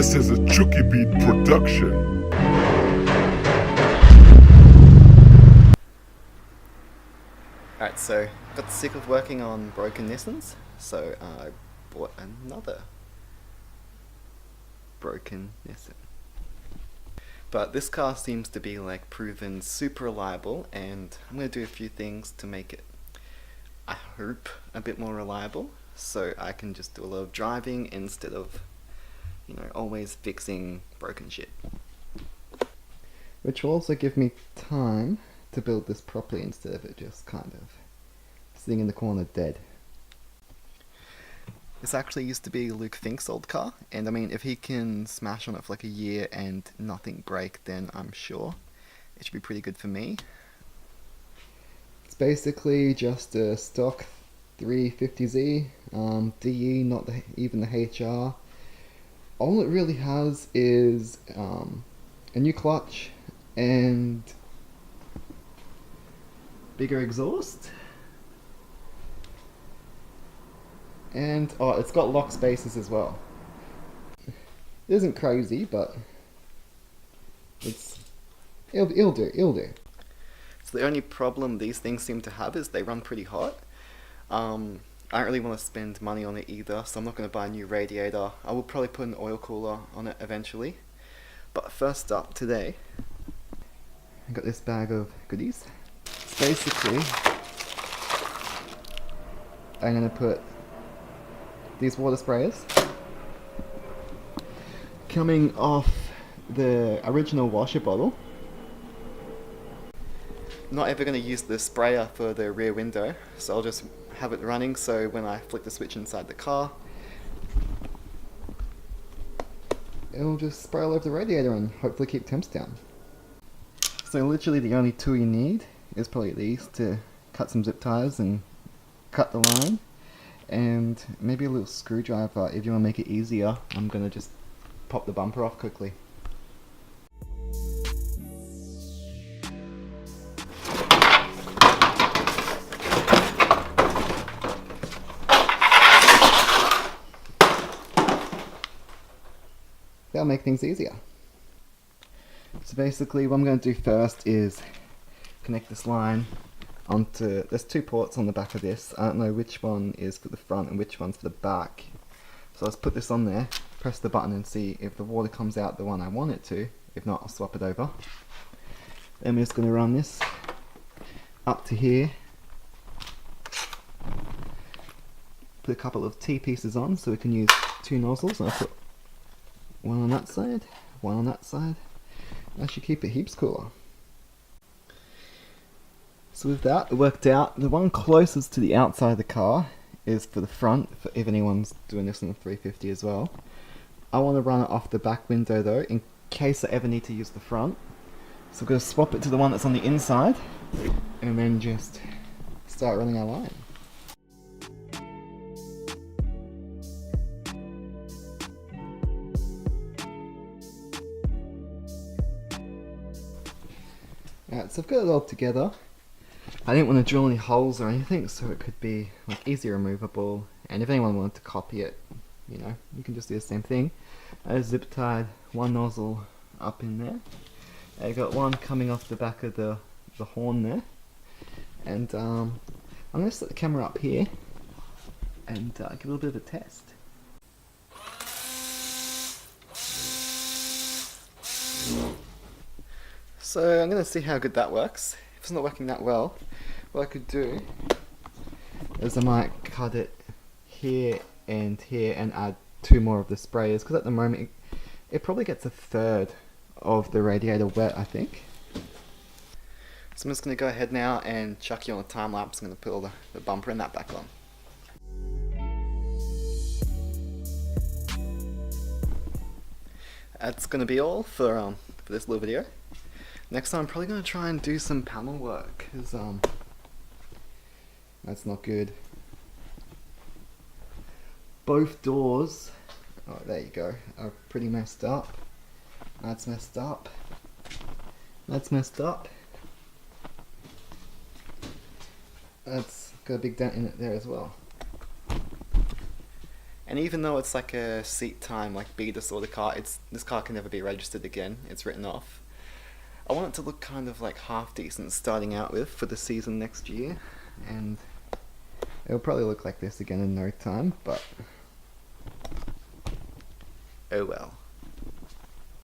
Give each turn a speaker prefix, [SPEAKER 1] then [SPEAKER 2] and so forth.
[SPEAKER 1] This is a Chucky Beat production.
[SPEAKER 2] Alright, so got sick of working on broken Nissans, so I bought another broken Nissan. But this car seems to be like proven super reliable, and I'm going to do a few things to make it, I hope, a bit more reliable, so I can just do a lot of driving instead of, you know, always fixing broken shit. Which will also give me time to build this properly instead of it just kind of sitting in the corner dead. This actually used to be Luke Fink's old car, and I mean, if he can smash on it for like a year and nothing break, then I'm sure it should be pretty good for me. It's basically just a stock 350Z, DE, not even the HR. All it really has is a new clutch and bigger exhaust. And, oh, it's got lock spaces as well. It isn't crazy, but it'll do. So the only problem these things seem to have is they run pretty hot. I don't really want to spend money on it either, so I'm not going to buy a new radiator. I will probably put an oil cooler on it eventually. But first up today, I got this bag of goodies. So basically, I'm going to put these water sprayers coming off the original washer bottle. Not ever going to use the sprayer for the rear window, so I'll just have it running so when I flick the switch inside the car, it'll just spray all over the radiator and hopefully keep temps down. So literally the only tool you need is probably these to cut some zip ties and cut the line, and maybe a little screwdriver if you want to make it easier. I'm going to just pop the bumper off quickly. That'll make things easier. So basically what I'm going to do first is connect this line onto, there's two ports on the back of this. I don't know which one is for the front and which one's for the back. So let's put this on there, press the button and see if the water comes out the one I want it to. If not, I'll swap it over. Then we're just going to run this up to here. Put a couple of T-pieces on so we can use two nozzles. I'll put one on that side, one on that side. That should keep it heaps cooler. So with that, it worked out. The one closest to the outside of the car is for the front, for if anyone's doing this on the 350 as well. I want to run it off the back window though, in case I ever need to use the front. So we're going to swap it to the one that's on the inside, and then just start running our line. Alright, so I've got it all together. I didn't want to drill any holes or anything, so it could be like easy removable, and if anyone wanted to copy it, you know, you can just do the same thing. I zip tied one nozzle up in there. I got one coming off the back of the horn there, and I'm going to set the camera up here and give a little bit of a test. So I'm going to see how good that works. If it's not working that well, what I could do is I might cut it here and add two more of the sprayers, because at the moment it probably gets a third of the radiator wet, I think. So I'm just going to go ahead now and chuck you on a time lapse. I'm going to put all the bumper and that back on. That's going to be all for this little video. Next time I'm probably going to try and do some panel work, because that's not good. Both doors, oh there you go, are pretty messed up. That's messed up. That's messed up. That's got a big dent in it there as well. And even though it's like a seat time, like B disorder car, this car can never be registered again. It's written off. I want it to look kind of like half decent starting out with for the season next year, and it'll probably look like this again in no time, but oh well.